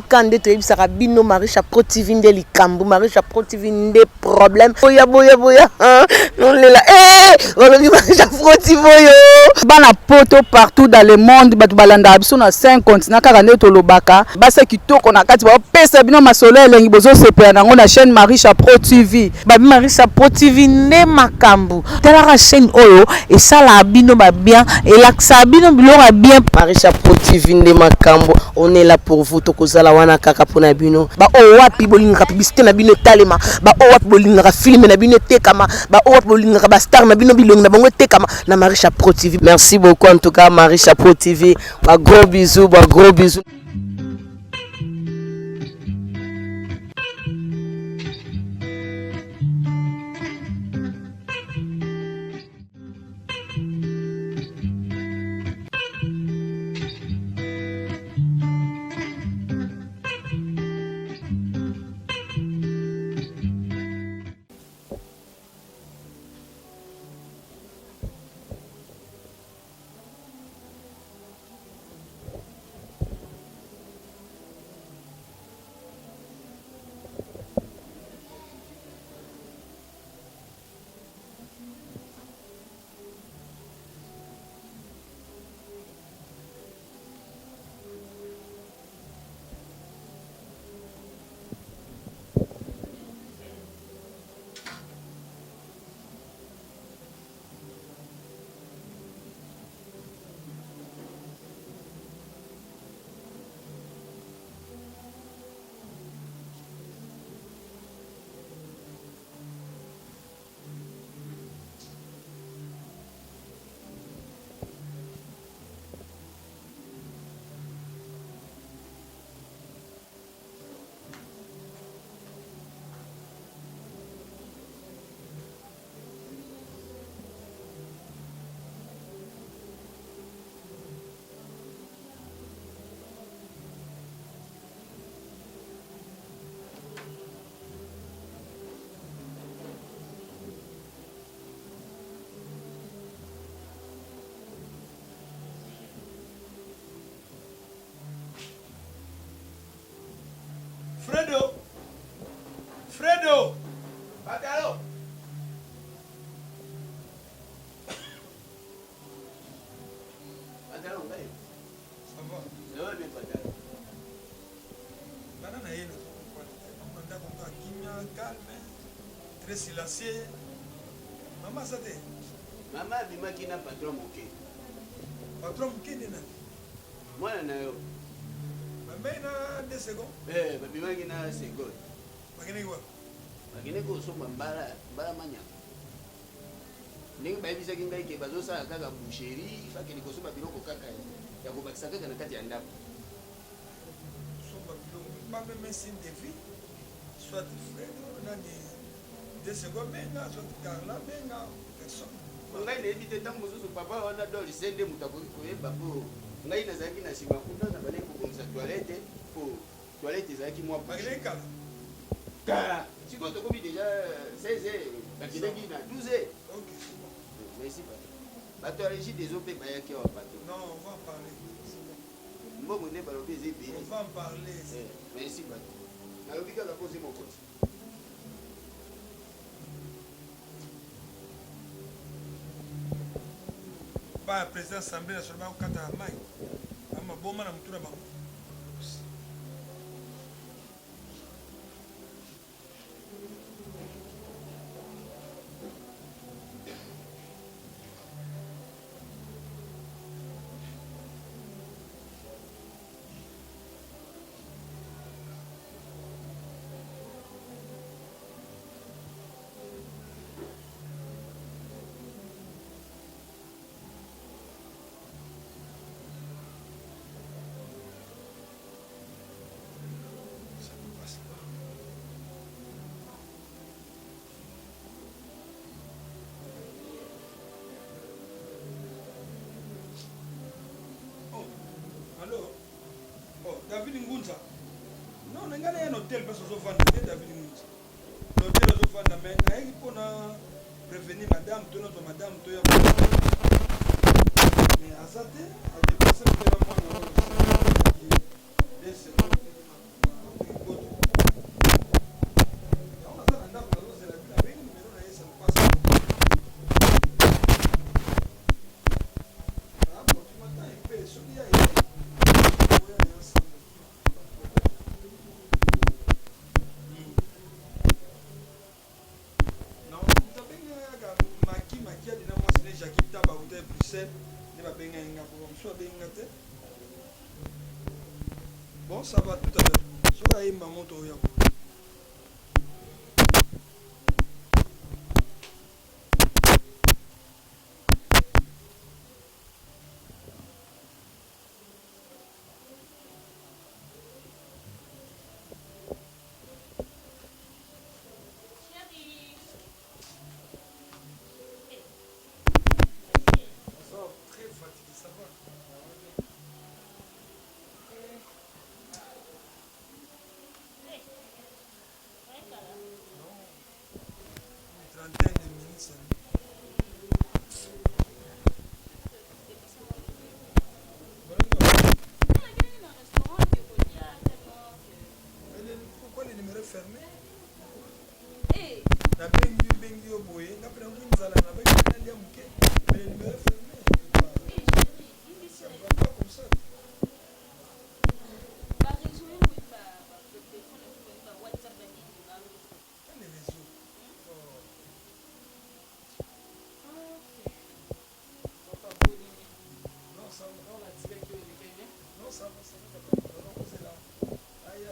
Kande to yebisaka bino Marisha Pro TV nde likambu, Marisha Pro TV nde problème. Boya non lela olobi Marisha Pro TV yo bana poto partout dans le monde batu balanda biso na 5 continents kaka nde to lobaka basa kitoko na kati ba pesa bino masolo elengi bozo sepela nango na chaîne Marisha Pro TV. Babi Marisha Pro TV nde makambu tala ka chaîne oyo et ça la bino ba bien et laksa bino bilora bien. Marisha Pro TV nde makambu, on est là pour vous tokozala wana kaka pona bino ba o wapi bolinga publicité na bino talema ba o wapi bolinga film na bino tekama ba o wapi bolinga ba star na bino bilonga na bango tekama na Marisha Pro TV. Merci beaucoup en tout cas Marisha Pro TV, ba gros bisous, ba gros bisous. Fredo, Batalo. Batalo, ngayo. Ça va? Ça va bien, Batalo. Banana yelo, on a compris kimia calme, très silencieux. Maman ça te? Maman bima kina patron moké. Patron moké nena. Moi na yo. Maman na 2 secondes. Bima kina seconde. Magine quoi? Magine ko so mbala manya. Ningi bayibisa kinga ike bazo sa kaka boucherie, fakini ko so biloko kaka ya ko bakisa kaka na kati ya ndako. So biloko pas même signe de vie. Soit frère, nani 2 secondes menga, soit Carla menga, personne. Ngai ne ebite tango so papa wana doli sende mutako ko yeba po. Ngai na zaki na sima kuna na bale ko komisa toilette po toilette zaki moi. Magine kala. Si tu as déjà 16 heures, tu as 12 heures. Ok. Merci. Tu as régi des OP. Non, on va en parler. On va en parler. Merci. Alors, tu as posé mon compte. Pas président Assemblée nationale, quand tu as un maï. Je suis un bon man, je suis un bon man. David Ngunza. Non, on a un hôtel parce que David Ngunza. L'hôtel est au mais il faut prévenir madame, tout notre madame, tout le monde. Mais à ça, à déplacer le téléphone, Jackie Taba ou de Bruxelles, ne va bien gagner pour soit bien gâté. Bon, ça va tout à l'heure. Soit il m'a monté au Yako. Pourquoi les numéros fermés? La bengi au boye, après on dit ça là, la bengi on a dit mais les numéros fermés. Ça va pas comme ça. Les réseaux. Non, ça va. Non, ça va, ça va. Non, c'est là. Il y a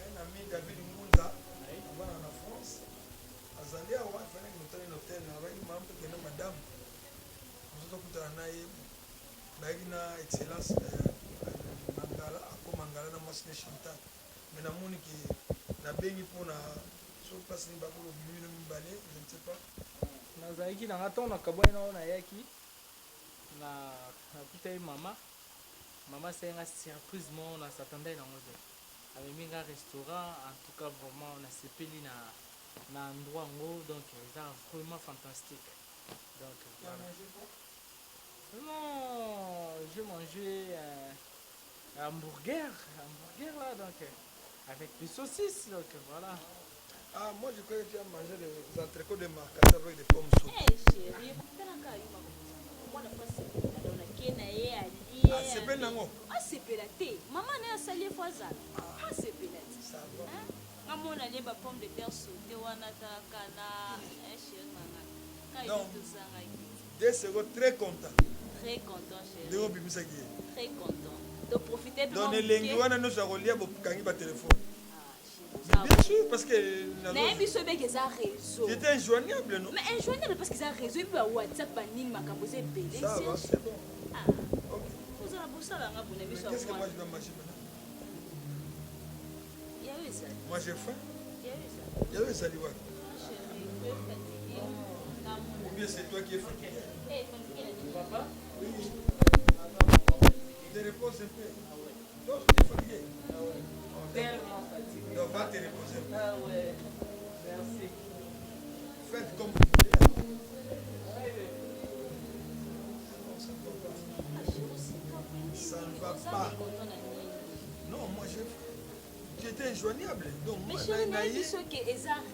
un ami David Ngounda, avant en France. Azali a oublié de faire un hôtel, avec une maman qui est madame. Nous avons tout un excellence Mangala, à Mangala, na Masne Chantal. Mais na moni qui na bengi pour na sur place ni bakolo bilu ni balé, je ne sais pas. Nazalaki na ngato na kabwana na yaki na kuta mama. Maman c'est une surprise, moi on s'attendait dans le avec un restaurant, en tout cas vraiment on a sepeli na endroit en haut, donc c'est vraiment fantastique. Donc voilà. Non, j'ai mangé un hamburger là, donc avec des saucisses, donc voilà. Ah, moi je croyais que tu as mangé des entrecôtes de marcasse avec des pommes sautées. Chérie, Ah, c'est bien nango. Ah, c'est pélaté. Maman n'a pas salé foisal. Ah, c'est pélaté. Ça va. Maman a les pommes de terre sautées, wanata, cana, chérie. Donc, Dès secondes très content. Très content, De chérie. où bimisa qui est. Très content. De profiter de Donc, mon les bouquet. lingues, nous avons lié au téléphone. Ah, Bien sûr, parce que. mais il y a des réseaux. J'étais injoignable, non? Mais injoignable parce qu'ils ont réseau. Il y a WhatsApp, Baning, Makabosé, Bélé. Ça va, c'est bon. Ah, Ok. vous avez beau ça, là, vous n'avez Mais pas qu'est-ce que moi je dois manger maintenant? Il y a eu ça. Moi j'ai faim. Il y a eu ça. Il y a eu ça, Liwa. Chérie, tu es fatiguée. Ou bien c'est toi qui es fatigué. Eh, fatiguée, elle dit. Papa? Oui. Te reposes un peu. Toi, tu es fatigué. Tellement fatigué. Donc va te reposer. Ah ouais, merci. Faites comme vous voulez. Ça ne va pas. Non, moi j'étais injoignable. Donc Mais moi, chérie, Naïe, Naïe, ceux qui ont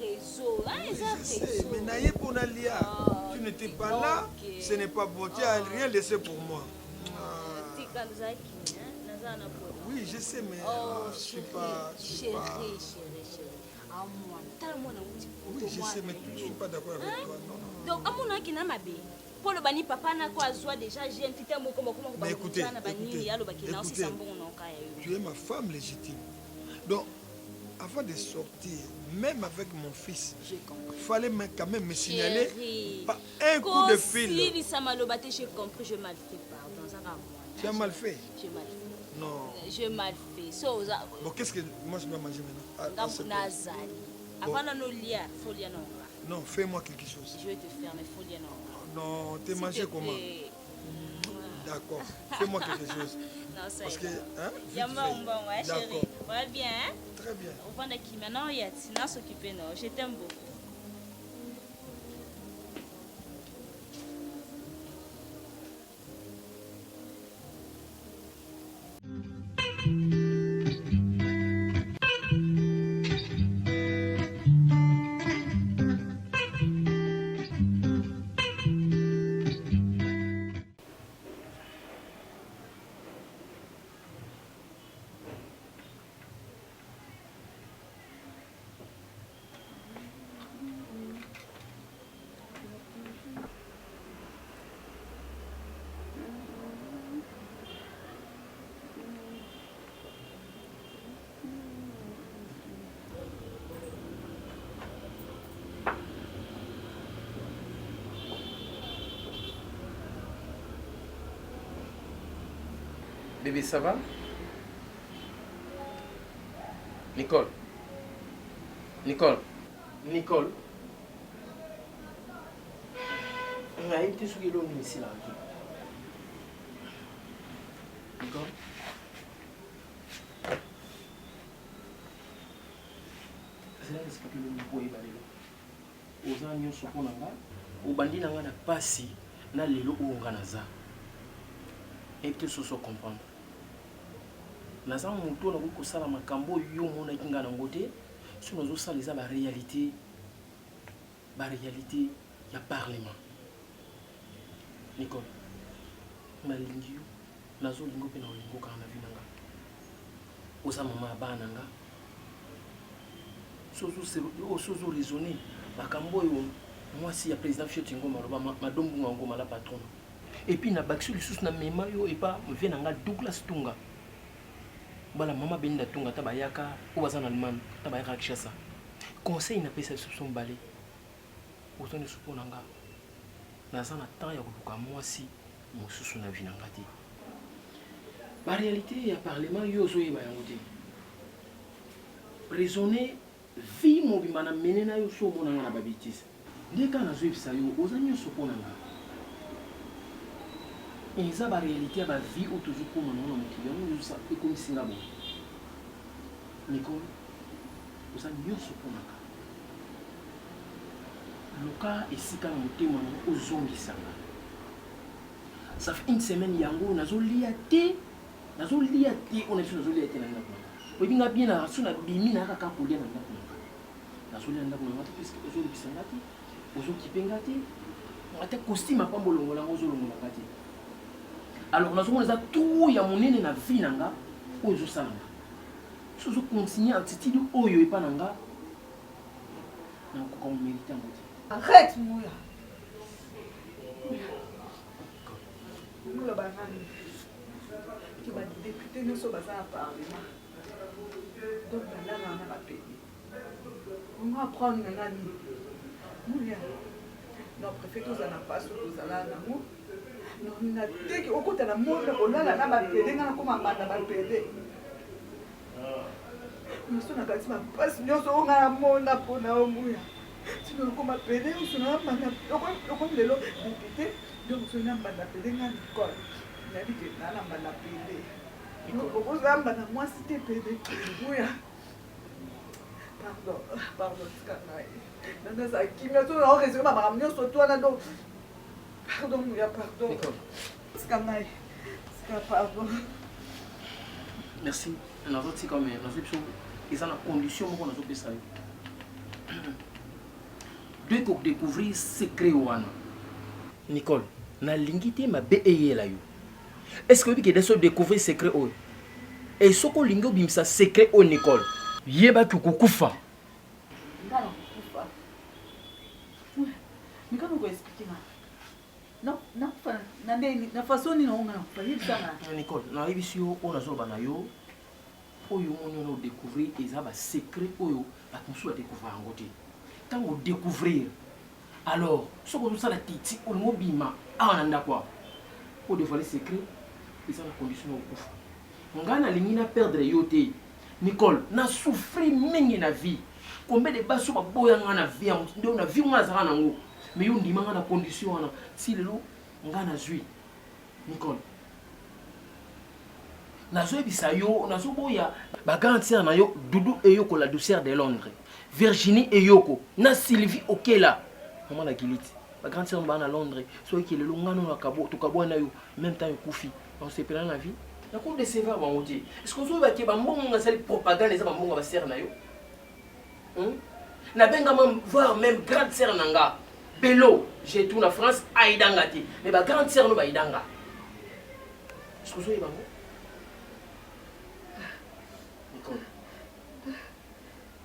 réseau, hein, ils je ont sais, réseau. mais Naïe pour Nalia, Ah, tu n'étais ok. pas là, ce n'est pas bon. Tu n'as rien laissé pour moi. Ah, Tika Zaki, hein, Nazana Polo. oui, je sais, mais Oh, je suis chérie, pas. chérie, chérie. Ah, moi, tellement on a outil pour Oui, je sais, mais je ne suis pas d'accord avec toi. Non, non. Donc, à mon avis, n'a ma bé. Pour le bani papa n'a quoi soit déjà j'ai un petit mot comme Mais écoutez, tu es ma femme légitime. Donc, avant de sortir, même avec mon fils, J'ai compris. il fallait quand même me signaler Chérie, par un coup de fil. Si ça m'a lobaté, j'ai compris, je mal fait, pardon. Ça va, moi. Tu as mal fait? J'ai mal fait. Non. J'ai mal fait. So, Bon, qu'est-ce que moi je dois manger maintenant? À ce point. Nazali. Avant de nous lier, faut lier non. Non, fais-moi quelque chose. Je vais te faire, mais faut lier non. Non, t'es S'il mangé te comment? plaît. D'accord. Fais-moi quelque chose. Non, ça Parce que, ira. hein, Yamba, vite fait. bon, ouais, D'accord. chérie. Ouais, bien, hein? Très bien. Au fond de qui maintenant, il y a Tina s'occuper, non? Je t'aime beaucoup. Bébé, ça va? Nicole. Nicole. Nicole. On a été sur l'eau ici là. Nicole. C'est expliquer le niveau et balé. Aux amis sont pour nanga. Au bandit nanga na pasi na lelo ou nganaza. Et que ce soit comprendre. Naza moto na ko sala makambo yo mona kinga na ngote. Si nous avons les la réalité ya parlement. Nicole. Malingio nazo lingo pe na lingo kana vinanga. Osa mama bananga. Sozo raisonner makambo yo moi si ya président Fiotingo maloba madombu ngoma la patron. Et puis na baksu lisusu na mema yo et pas venanga Douglas Tunga. Bala mama benda Tunga tabayaka ou bazana Allemagne tabayaka Kinshasa. Conseil na pesa son balé. Autant de suponanga. Na sana temps ya kuluka moi si mosusu na vinanga te. La réalité ya parlement yo zo yeba yango te. Raisonner vie mobimba na menena yo so mona na babitis. Ndeka na zo yebisa yo ozanyo soponanga. Eza ba réalité ba vie o toujours pour mona na mokili yango ça e comme singa bo. Nicole ozanyo soponanga. Loka esika na motema na ozongisanga. Ça fait une semaine yango nazo lia te on est sur nazo lia te na ndako. Oyinga bien na rasu na bimi na kaka kolia na ndako. Nazo lia ndako na puisque ozo libisanga te ozo kipenga te ate costume apambo longola ozo longola te. Alors nazo mona tout ya monene na vie nanga ozo salanga. Sozo continuer attitude oyo epa nanga na ko mériter ngoti. Arrête Mouya. Mouya banani. Tu vas député nous sommes à parlement. Donc banana on a payé. On va prendre nani. Mouya. Non préfet tous en a pas sur tous à la namu. Non na teki okota na monde olala na ba pede ngana koma manda ba pede. Nous sommes à gati ma passe nyoso ngana mona pona Mouya. Si nous avons appelé, nous sommes comme les lots députés, donc nous sommes appelés dans l'école. Nous avons dit que nous avons appelé. Nous proposons à moi si tu es pédé. Oui. Pardon, Skanaï. Nous avons dit que nous avons raison, nous avons ramené sur toi. Pardon, Mouya, pardon. Skanaï. Pardon. Merci. Nous avons dit comme ils ont la condition pour nous faire ça. Dès qu'on découvrir secret wana. Nicole, na lingité ma BE la yo. Est-ce que vous avez découvrir secret o? Et ce qu'on lingo bimsa secret o Nicole. Yeba kukufa. Ngalo kufa. Nika no go expliquer na. Non, na façon ni no ngana. Fa yibisa na. Nicole, na yibisi yo ona zo bana yo. Oyo monyo découvrir ezaba secret oyo akonsu a découvrir ngote. Quand on découvrir, alors, ce qu'on a la titi, on mobima, on a quoi? Pour dévoiler les secrets, ils ont la condition au coup. On a la perdre yoté. Nicole, n'a souffert même la vie. Combien de bas sur ma boya dans la vie, on a vu moi ça en haut. Mais on dit man la condition si le loup, on a joué. Nicole. Nazo bisayo, nazo boya, ba garantir na yo Doudou et Yoko la douceur de Londres. Virginie et Yoko, na Sylvie Okela. Maman la Gilite. La grande sœur à Londres, soit qui est le long à Cabo, tout Cabo na yo, même temps Koufi. On s'est pris dans la vie. La cour de sévère va monter. Est-ce qu'on se voit qu'il y a un bon propagande et ça va mon sœur na yo? Na benga même voir même grande sœur nanga. Bello, j'ai tout en France, Aïdanga ti. Mais ba grande sœur no ba Aïdanga. Est-ce que vous voyez Nicole.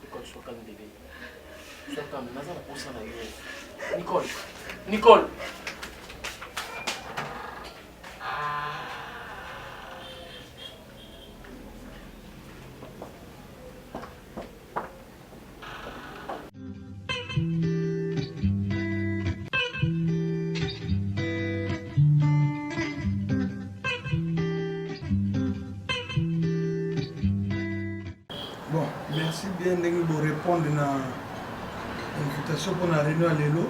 Nicole, sois calme bébé. Sois calme, Naza va pousser la gueule. Nicole. merci bien de répondre à l'invitation pour la réunion à l'élo.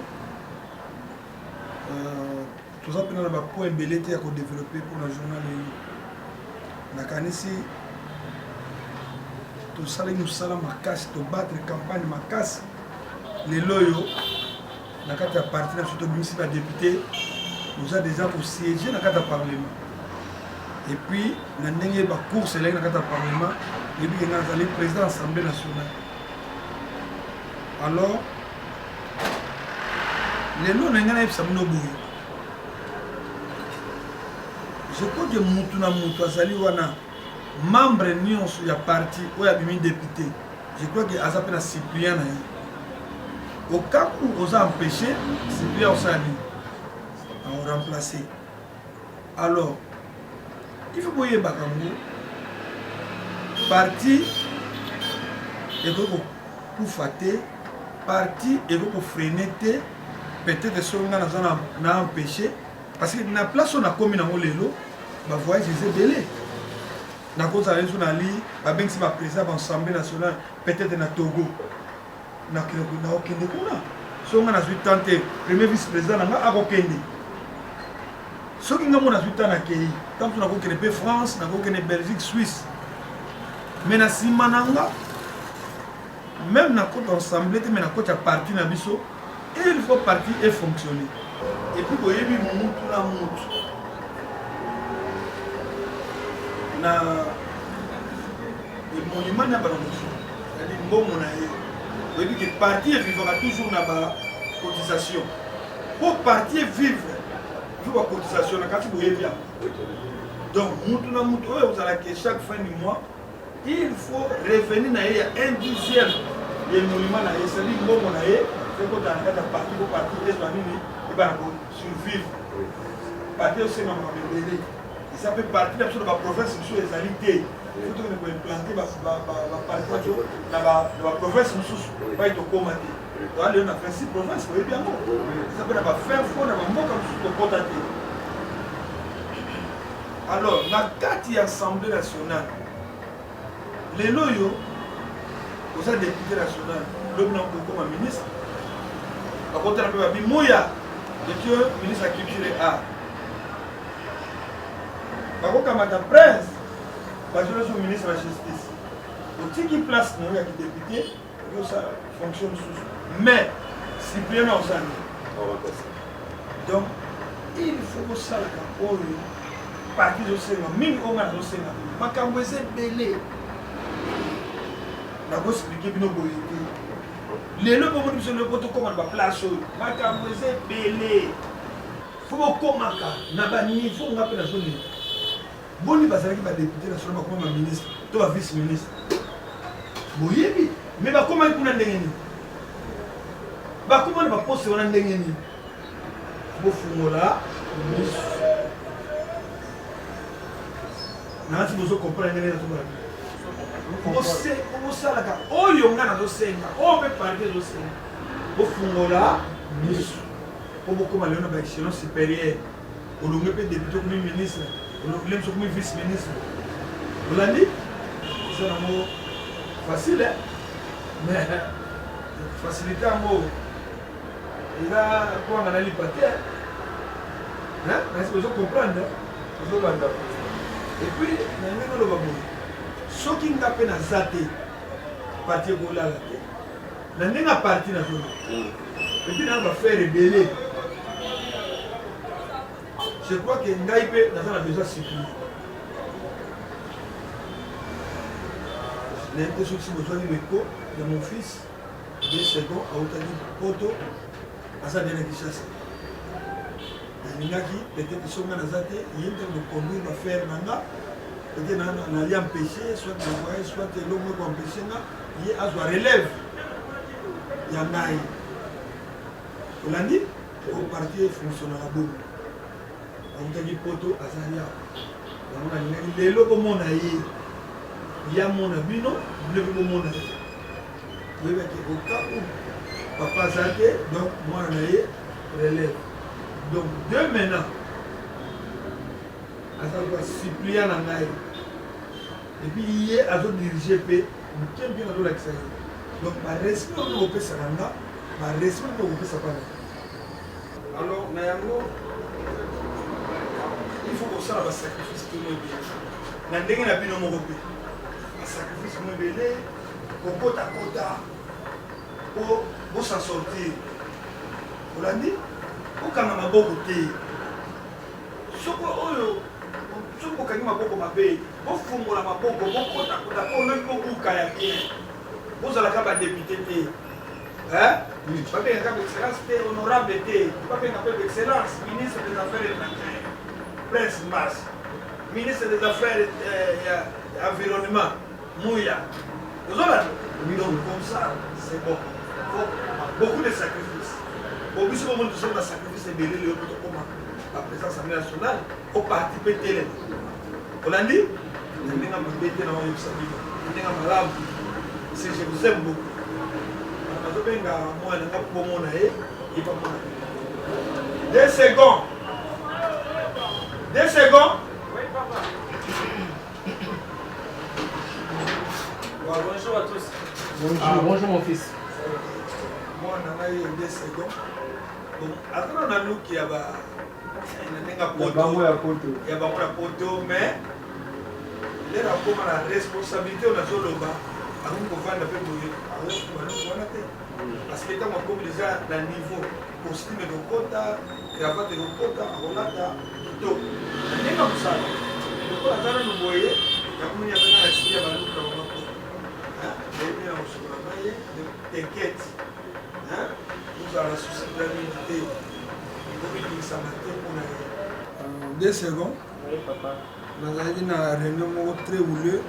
Tout ça, on a un point belleté à développer pour le journal l'élo. Nakanisi, tout ça, nous sommes ma casse, tout battre campagne ma casse. L'élo, dans le parti de municipal député, nous avons déjà pour siéger dans le Parlement. Et puis, nous avons une course dans le Parlement. Et puis, nous avons le président de l'Assemblée nationale. Alors, les lois n'ont pas été je crois que Moutuna Azali wana membre de la parti ou ya député. Je crois que Azapena Cyprien au cas où on a empêché, Cyprien on a remplacé. Alors, il faut que vous parti et pour fâter, parti et pour freiner, peut-être que on a empêché. Parce que na place on a commis dans l'élo, bah voyez j'ai belé. Na cause à l'élo na li, bah ben si ma président de l'Assemblée nationale peut-être na Togo, na aucun de quoi. Si on a 8 ans, premier vice-président na a aucun de. Ce qui n'a pas 8 ans na Kei, tant qu'on a aucun France, na aucun Belgique, Suisse. Mais na Simananga, même na côté Assemblée, mais na côté parti na biso, il faut partir et fonctionner. Et puis, vous voyez, il y a un monument na balonzo. C'est-à-dire que le parti vivra toujours dans la cotisation. Pour partir vivre, il faut la cotisation. Donc, vous allez que chaque fin du mois, il faut revenir à un dixième des monuments. C'est-à-dire que vous allez partir pour partir et survivre. Partir aussi dans la bébé. Et ça peut partir de la province sur les alités. Il faut que nous implanter la province nous pas être commander. Donc on a fait 6 provinces, vous voyez bien. Ça peut faire faux dans le monde comme ça. Alors, la carte de l'Assemblée nationale, les loyaux, vous êtes député national, l'homme n'a pas comme ministre. Par contre, on a dit Mouya. Monsieur le ministre de la Culture et Art. Par contre, Madame Prince, je suis le ministre de la Justice. Au petit place, nous avons des députés, ça fonctionne sous. Mais, Cyprien a aussi. Donc, il faut que ça soit parti de ce même on a de ce ma camouese belé. On va expliquer nos boyaux. Les lois pour le protocole de la place, ma camouese belé. Il faut que na niveau on appelle la zone. Boni bazali ki ba député national comme ministre, toi vice-ministre. Boyebi, mais ba comment kuna ndenge ni? Ba comment ba poste wana ndenge ni? Bo fungola, ministre. Na ti bozo comprendre ndenge na to ba. Comment ça là ka oyo nga na do senga, o be parler do senga. Bo fungola, ministre. Pour comment le na ba échelon supérieur. O longue pe député comme ministre. Vous voulez me vice-ministre. Vous l'avez dit? C'est un mot facile, hein? Mais facilité un mot. Il a quoi on a l'hypothèse? Hein? Mais c'est besoin de comprendre. Et puis, nous avons ce qui nous appelle à Zate, partir pour la nous avons parti dans la zone. Et puis, nous avons fait rébeller. Je crois que Ngaïpe n'a pas besoin de circuler. L'intention que je besoin de l'écho de mon fils, 2 secondes, à Otani Poto, à sa dernière chasse. Il y a qui, peut-être que son manazate, il est en train de conduire l'affaire Nanga, peut-être qu'on a empêché, soit l'envoyer, soit l'homme qui a empêché, il y a un relève. Il y a un aïe. On l'a dit, au parti fonctionnera beaucoup. Otani Poto, à sa dernière. Il est là pour mon aïe. Il y a mon abino, il y a mon aïe. Il y a au cas où papa Zate, donc moi on relève. Donc deux maintenant, à savoir Cyprien Nangaï. Et puis il y a à dirigé moke bien azolakisa ye donc barespect oyo kopesaka nga barespect oyo kopesa pana alors na yango il faut kosala basacrifice tono ebele na ndenge na bino moko mpe basacrifice mo ebele kokotakota po bosan sortir olandi okanga maboko te soko oyo soki bokangi maboko mabe bofungola maboko bokotakota mpo onoki bokuka ya bien bozalaka badepute te babengaka baexcellence te honorable te babenga mpe baexcellence ministre des affaires étrangères prince mas ministre des affaires environnement mouya ozolanda donc comme ça c'est bon beaucoup de sacrifices bon biso bomoni tosali na sacrifice ebele leo po tokoma baprésident assemblée nationale oparti mpe telema olandi ndenge mabe te na oyebisa bino ndenge malamu c'est je vous aime beaucoup nazobenga mwana nga pomona ye yepa mona 2 secondes 2 secondes oui papa bonjour à tous Bonjour mon fils. mwana nga ye 2 secondes donc atana na luki ya ba nenga poto ya bango na poto mais lero akoma na responsabilité oyo nazoloba akoki kovanda mpe boye wana te parce que ntango akomi deja na niveau costume ekokota cravate ekokota akolata kitoko na ndenge mosala lokola aza nano boye yakomoni azanga na sili ya baluku na bango poto eyebi na mosukola na ye t'inquiète ozala na susi na mingi te ekomilingisama te mpona ye 2 secondes nazalaki na réunion moko très houleux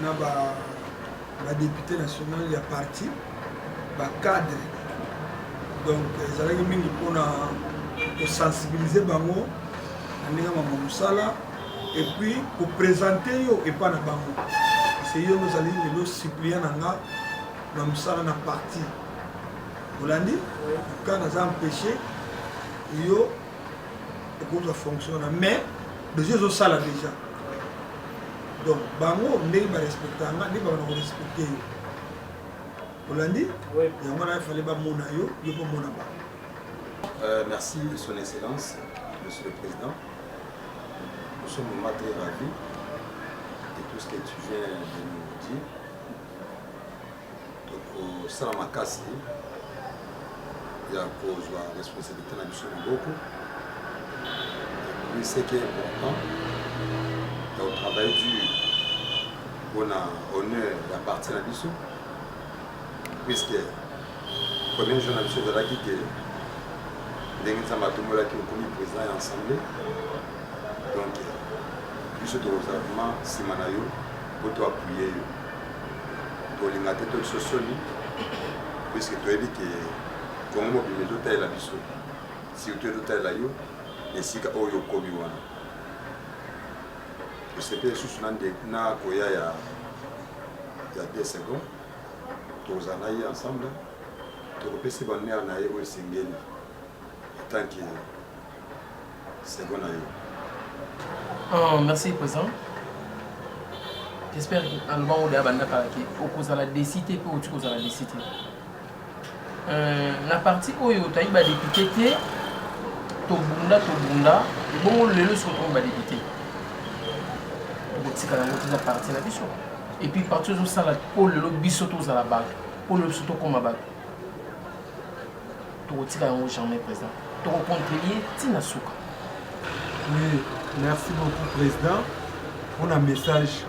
na badéputé national ya parti bacadre donc ezalaki mingi mpona kosensibilize bango na ndenge mama mosala et puis koprésente yo epa na bango parce yo ozali lelo supplia na nga na mosala na parti olandi ka naza empêché yo okozwa fonctionna mais déjà ezosala déjà donc bango ndenge barespecta nga nde babana korespecte yo olandi yango na efale bamona yo yo bomona bango. Merci son excellence monsieur le président, nous sommes vraiment très ravis de tout ce que tu viens de nous dire. Donc ça m'a cassé il y a cause de responsabilité na biso maboko et puis ce qui est important au travail dur on a honneur la partie na biso puisque premier jour na biso ezalaki ke ndenge nzambe atombolaki okomi président ya assemblée donc biso tokozala vraiment nsima na yo po toapuye yo tolinga te to biso soni puisque toyebi ke kongo mobima ezotalela biso surtout ezotalela yo esika oyo okomi wana tosepe lisusu na koya ya 2 secondes tokozala na ye ensemble tokopesa banere na ye oyo esengeli tant que second na yo. Merci président. J'espère que en bon de abanda kalaki okozala décider pour tu kozala décider. La partie oyo tayi ba député te to bunda bon lelo so to ba député. Botika na moto za partie na biso. Et puis partie zo sala pour lelo biso to za la bague. Pour le soto comme bague. To botika na jamais président. To contrôler Tina Souka. Oui, merci beaucoup président pour le message.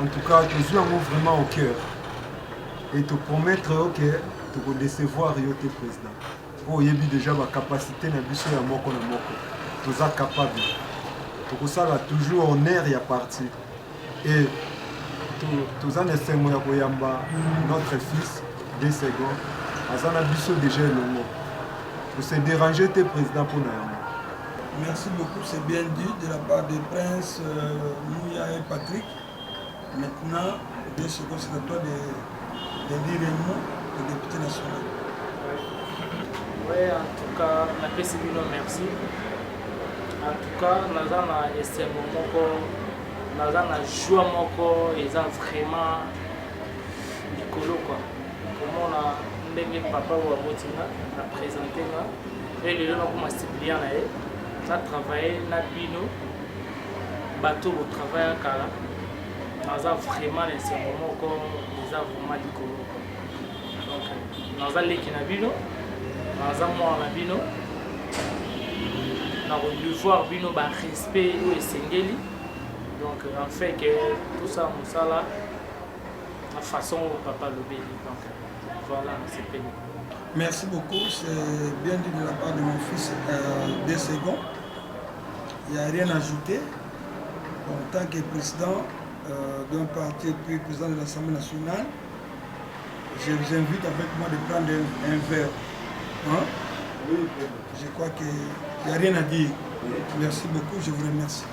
En tout cas, je suis vraiment au cœur. Et te promettre que tu vas décevoir le président. Oh, il y a déjà ma capacité na biso ya moko na moko. Tu es capable. Tu ça là toujours honneur ya parti. Et tu as nécessairement koyamba notre fils 2 secondes. Azana biso déjà le mot. Pour se déranger tes présidents pour nous. Merci beaucoup, c'est bien dit de la part des princes Mouya et Patrick. Maintenant, 2 secondes, c'est à toi de dire un mot au député national. Oui, en tout cas, merci. En tout cas, nous avons un estime naza na joie moko eza vraiment likolo quoi komona ndenge papa wabotinga na présente nga et lelo nakoma stiplier na ye na travailler na bino bato botravaille kala naza vraiment na esengo moko eza vraiment likolo donc naza leki na bino naza mwana na bino na redevoir bino barespect oyo esengeli donc en fait que tout ça mosala la façon dont papa l'obéit. Donc voilà, c'est pénible. Merci beaucoup, c'est bien dit de la part de mon fils. 2 secondes. Il n'y a rien à ajouter. En tant que président d'un parti puis président de l'Assemblée nationale, je vous invite avec moi de prendre un verre. Hein? Oui. Je crois qu'il n'y a rien à dire. Merci beaucoup, je vous remercie.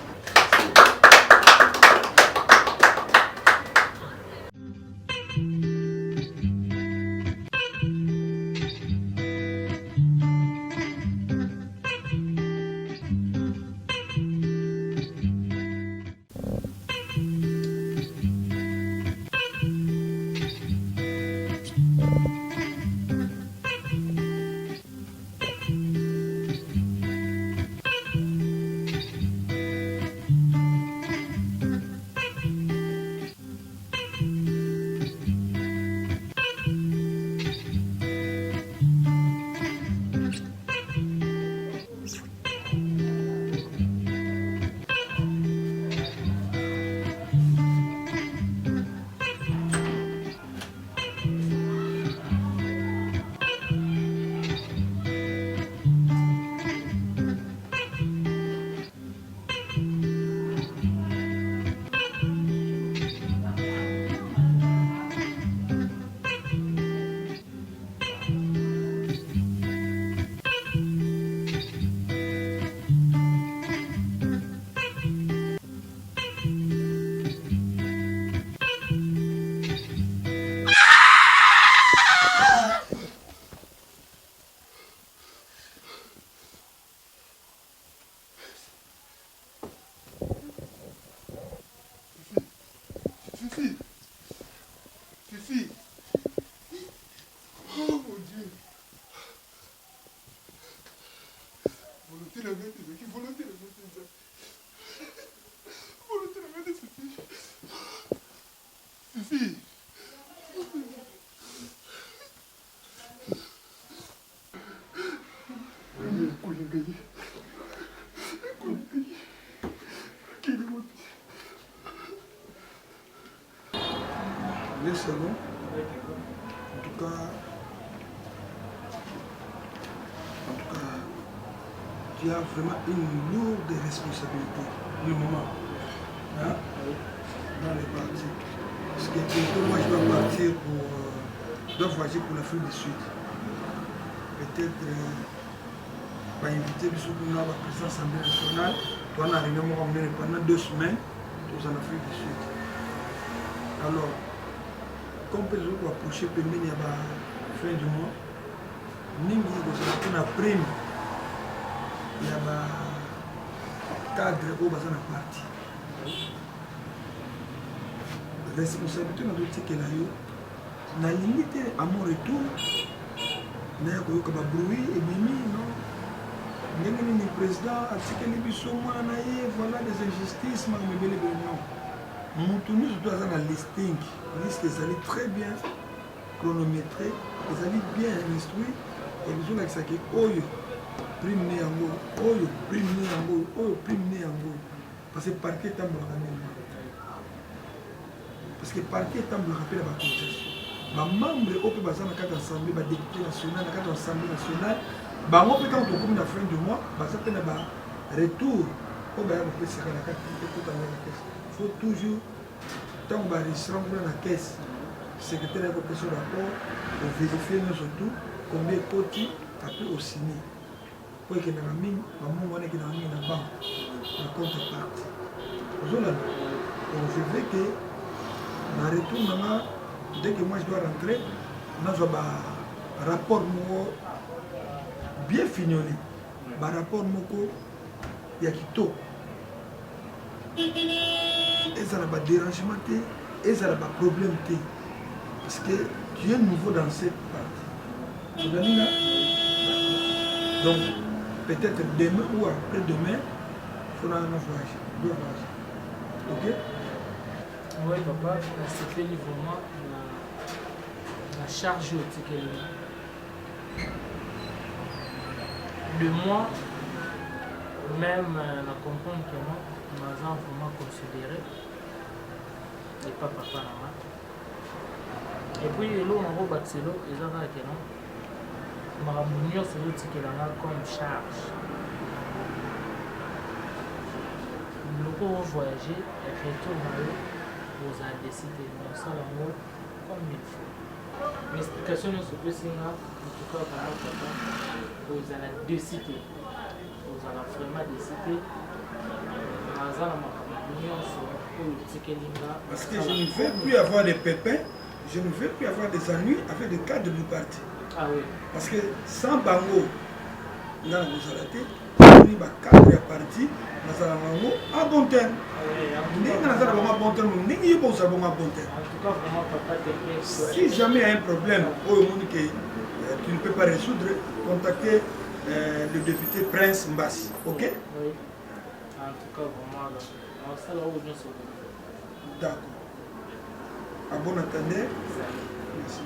Fifi. Oh mon Dieu. Volonté la main de qui volonté la main de volonté la main de Fifi. Fifi. Les salons, en tout cas, tu as vraiment une lourde responsabilité du moment hein, dans les partis. Parce que bientôt, moi, je dois partir dois voyager pour l'Afrique du Sud. Peut-être pas inviter le président de l'Assemblée nationale. Tu as réunion pendant 2 semaines en Afrique du Sud. Alors, comme les autres approcher pembeni ya ba fin du mois mingi kozala mpona prime ya ba cadre oyo baza na parti responsabilité nazotikela yo nalingi te à mon retour naya koyoka babruit ebimi non ndenge nini président atikeli biso mwana na ye voilà des injustices makambo ebelebele non mutu nyonso to aza na listing liste ezali très bien chronométré ezali bien instruit ebizolakisaki oyo prime ne yango oyo prime ne yango oyo prime ne yango parce que parquet etambolaka ndenge parce que parquet etambolaka mpe na bacotisation bamembre oyo mpe baza na kati ya assemblée badéputé national na kati ya assemblée nationale bango mpe kaka tokomi na fin du mois baza mpe na baretour oyo baya kopesaka na kati ekotanga na kese faut toujours tant que restaurant pour la caisse secrétaire de la coopération rapport pour vérifier nous surtout combien de côtés après au signé pour que dans la mine maman qui dans la mine là-bas la contrepartie donc je veux que ma retour maman dès que moi je dois rentrer nous avons un rapport bien fignolé un rapport moko ya kitoko ça n'a pas dérangement, et ça n'a pas problème. Parce que tu es nouveau dans cette partie. Vous allez là? Donc, peut-être demain ou après-demain, il faudra un voyage. 2 voyages. Ok? Oui, papa, c'était vraiment la charge au ticket. Le mois, même la comprendre que moi, nous avons vraiment considéré, et pas papa là. Et puis, là, on a un baxelo, ils ont dit que non, on a un sur le ticket comme charge. Le coup, voyager, et retourne à eux, vous avez décidé de ça comme il faut. Mais l'explication de ce que c'est là, en tout cas, par papa, vous allez décider. Vous allez vraiment décider. Parce que je ne veux plus avoir des pépins, je ne veux plus avoir des ennuis avec le cadre de mon parti. Ah oui. Parce que sans Bango, nous allons nous arrêter. Nous allons cadre de parti, nous allons à bon terme. Si jamais il y a un problème, tu ne peux pas résoudre, contactez le député Prince Mbass. Ok? Oui. En tout cas, vraiment, ça va où je suis. D'accord. À bon entendeur. Merci.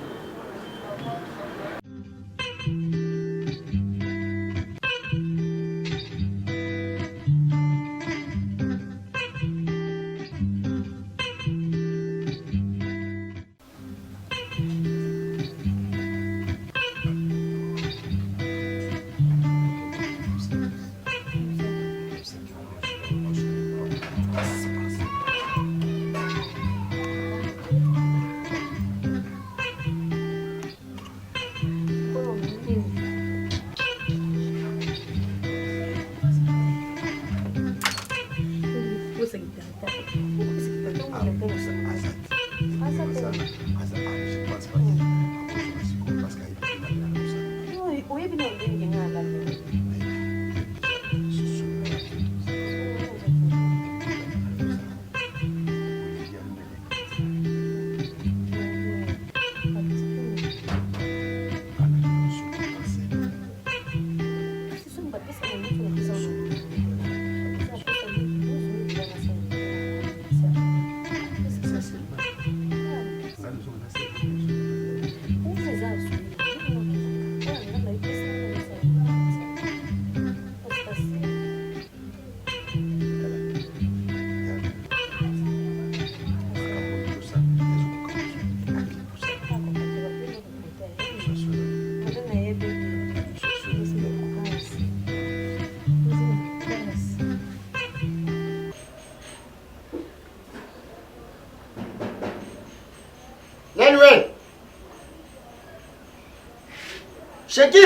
C'est qui?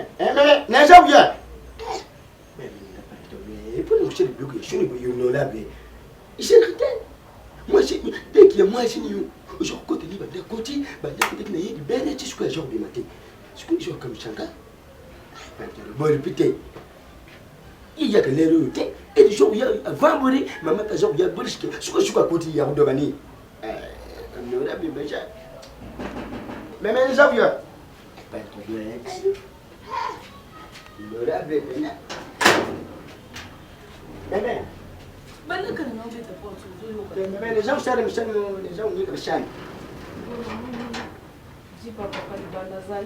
Mais n'est-ce bien? Mais pour nous, c'est le bloc, je ne peux pas y c'est moi, c'est dès qu'il y a moi, c'est nous. Je côté libre, de côté, de n'y a bien et ce genre de matin. Ce que je comme Changa. Bon, répétez. Il y a que l'erreur. Et du jour où il y a vendredi, maman, par exemple, il y a brusque. Ce que je crois côté, il y a de vanille. On aurait bien déjà. Mais les avions. Pas de problème. On aurait bien déjà. Mais les gens savent, les gens ont dit que ça. Dis papa, pas de bazar.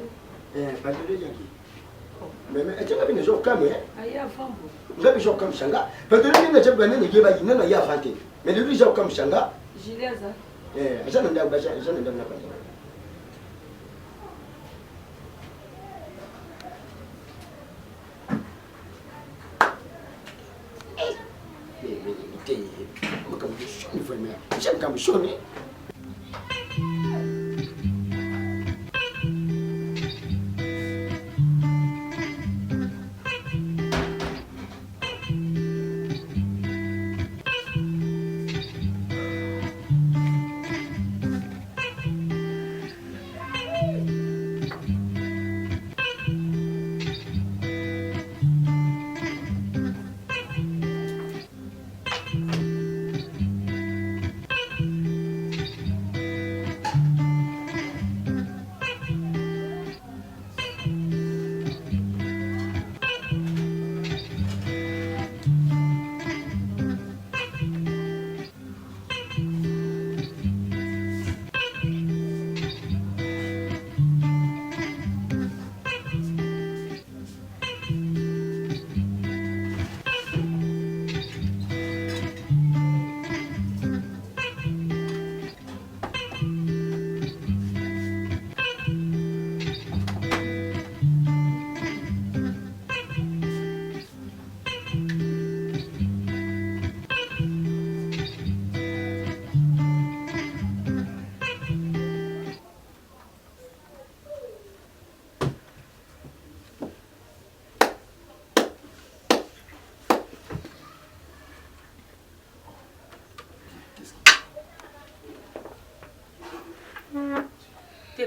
Pas de gens qui. Mais tu vas venir jouer comme Aïe, avant. Vous avez joué comme Changa. Peut-être que tu vas venir y aller, il y a fanté. Mais lui joue comme Changa. Gilet ça. Je ne sais pas, je ne sais pas. J'aime comme sonner.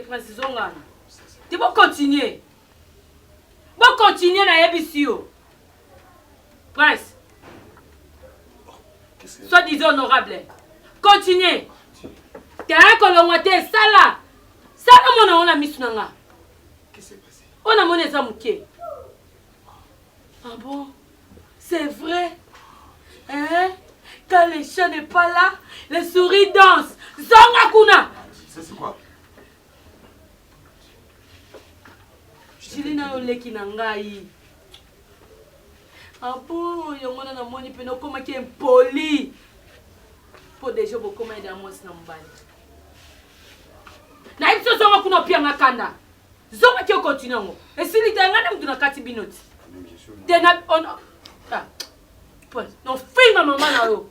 Prince Zongana. Tu vas continuer. Bon continuer na yebisio. Prince. Sois disant honorable. Continuez. T'es un colongote sala. Sala mon a mis sunanga. Qu'est-ce qui s'est passé? On a mon esamouké. Ah bon? C'est vrai? Hein? Quand les chats n'est pas là, les souris dansent. Zongakuna. Ça c'est quoi? Jilina oleki na ngai. Ah bon, yongona na moni pe no koma ki impoli. Po déjà beaucoup mais dans moi na mbali. Na ipso zonga kuna pia makanda. Zonga ki continue ngo. E sili tangana mtu na kati binoti. Tena on ah. Pues, no finga mama na yo.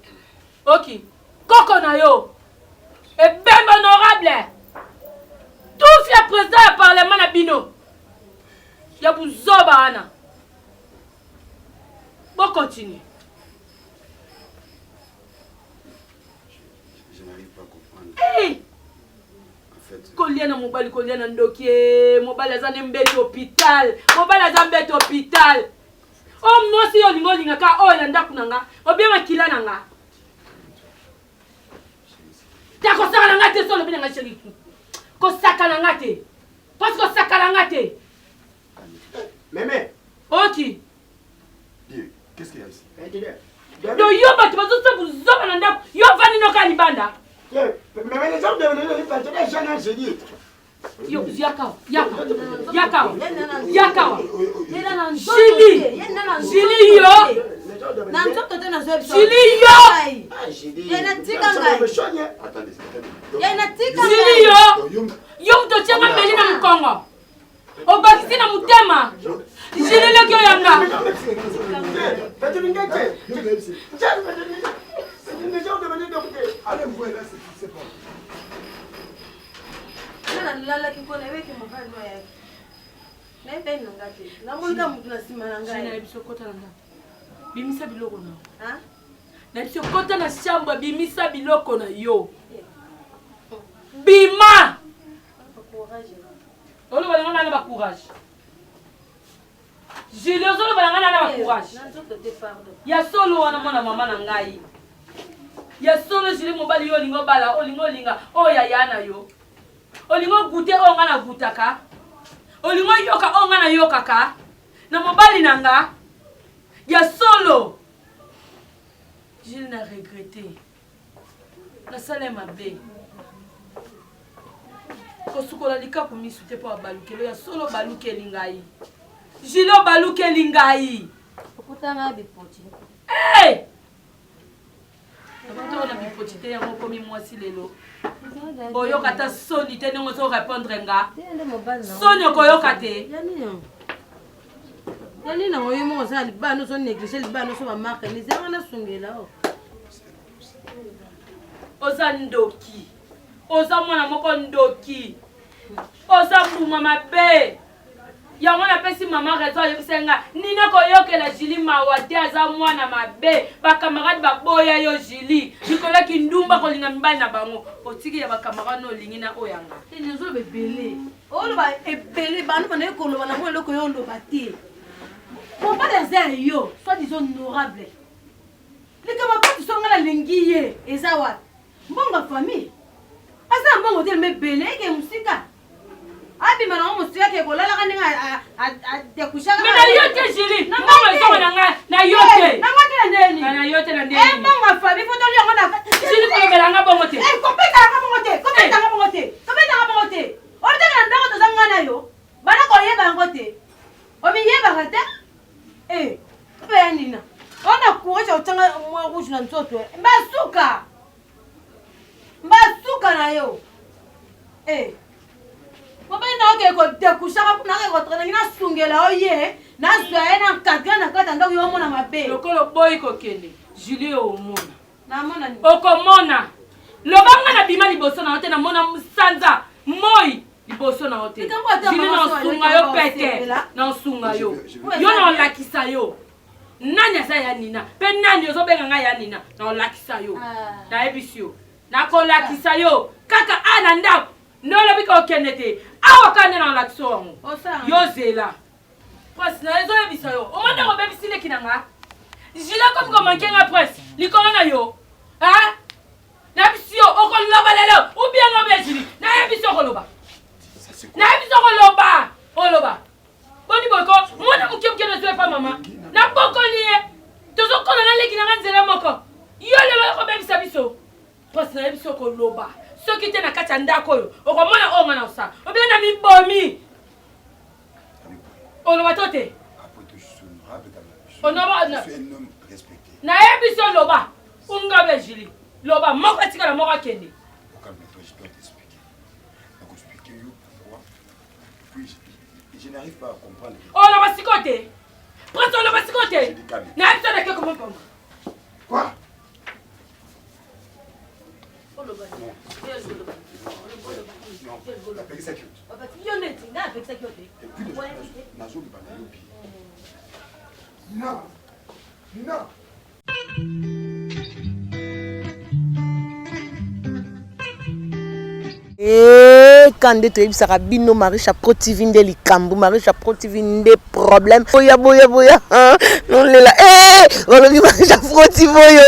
OK. Koko na yo. Et ben honorable. Tout fait président au parlement na bino. Ya buzoba ana. Bon continue. Je n'arrive pas à comprendre. Hey! En fait, Kolia na mobali kolia na ndokie, mobali azane mbeti hôpital, mobali azambeti hôpital. Oh moi si yo lingo linga ka o na ndaku nanga, obia makila nanga. Ta ko saka nanga te solo bina ngasheli. Ko saka nanga te. Parce que saka nanga te. Mémé. OK. dis, qu'est-ce qu'il y a ici? Do yo batu bazosa buzoba na ndaku, yo vani no ka libanda. Mais les gens de partenaires, j'en ai dit. Yo, Yakawa. Jili yo. Jili yo. Yo mto chenga mbele na mkongo. Obakisi na mutema. Jili le kyo yanga. Allez voir là, c'est bon. Nalala kikona weke mafano yake. Na ipeni ngati. Na mulika mtu nasima ngai. Sina ebiso kota nanga. Bimisa biloko na. Ha? Na ebiso kota na shamba bimisa biloko na yo. Bima. Courage. Olo balanga na ba courage. Julio zolo balanga na ba courage. Na nzoto te pardon. Ya solo wana mona mama na ngai. Ya solo jili mobali yo lingo bala, o lingo linga, o ya yana yo. Olingo gute onga na gutaka. Olingo yoka onga na yokaka. Na mobali nanga. Ya solo. Je n'ai regretté. La salle m'a bé. Kosukola lika kumisu te po balukelo ya solo baluke lingai. Jilo baluke lingai. Okutanga bipoti. Hey! On a bipoti ya mokomi mwasi lelo. Boyo kata soni te ndongo so répondre nga. Soni koyoka te. Yani na ngoyo mo sa libano so négliger libano so ba marque ni zema na sungela o. Oza ndoki. Oza mwana moko ndoki. Oza mbuma mabe. Ya mwana pesi mama rezo yebisenga nina koyokela Jili mawate aza mwana mabe ba camarade ba boya yo Jili nikola kindumba kolinga mibali na bango otiki ya ba camarade no lingina oyanga Nizo bebele olo ba ebele banu bana ekolo bana mo eloko yo ndo bati pour pas les airs yo soit disons honorable les camarades sont ngala lingiye ezawa mbonga famille asa mbongo tel mebele ke musika Abi mana musika ke kolala kaninga de kushaka Mena yote Jili mbongo zonga na yote na ngati ndeni na yote na ndeni mbonga famille foto lyo ngona Jili ko belanga bongo te kopeta nga bongo te kopeta nga bongo te orite na ndako to zanga na yo bana ko yeba ngo te obi yeba kata pe nina ona kuocha utanga mwa rouge na mtoto mbasuka na yo Papa na ke ko de kushaka kuna ke ko trena ngina sungela oye na zwa na kadra na kata ndako yo mona mabe lokolo boy ko kende Julie o mona na mona ni okomona lobanga na bima liboso na hote na mona musanza moi liboso na hote Julie na sunga yo pete na sunga yo yo na lakisa yo nani asa ya nina pe nani ozo benga nga ya nina na lakisa yo na ebisio na ko lakisa yo kaka ana ndako Non, la bika okenete. Awa kane na l'action. Yo zela. Presse na ezo ya biso yo. O manda ko baby sile kinanga. Jila comme ko manke nga presse. Likolo na yo. Hein? Na biso o ko loba lelo. Ou bien ngo bejili. Na ya biso ko loba. Na ya biso ko loba. O loba. Boni boko, mwana muke na zoe pa mama. Na boko liye. Tozo ko na leki na nzela moko. Yo lelo ko baby sabiso. Presse na biso ko loba. Ce qui était na kati ndako yo okomona o ngana usa obia na mibomi ono batote ono ba na na ebiso loba unga bejili loba moko tika na moko kende je n'arrive pas à comprendre. Ono basikote presse ono basikote na ebiso de comment quoi? Nina. Kande toyebisaka bino Marisha Pro TV nde likambo Marisha Pro TV nde problème boya nolela olobi Marisha Pro TV yo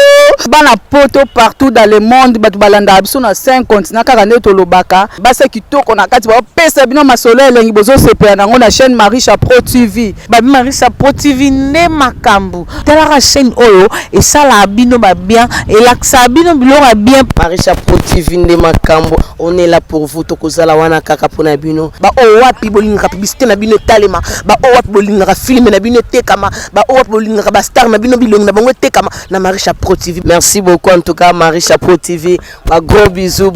bana poto partout dans le monde batu balanda biso na 5 continents kaka nde tolobaka basa kitoko na kati ba pesa bino masolo elengi bozo sepela nango na chaîne Marisha Pro TV babi Marisha Pro TV nde makambo talaka chaîne oyo esala bino ba bien elakisa bino biloko bien Marisha Pro TV nde makambo on est là pour vous tokozala wana kaka pona bino ba o wapi bolinga publicité na bino talema ba o wapi bolinga film na bino tekama ba o wapi bolinga ba star na bino bilongi na bango tekama na Marisha Pro TV. Merci beaucoup en tout cas Marisha Pro TV. Ba gros bisous.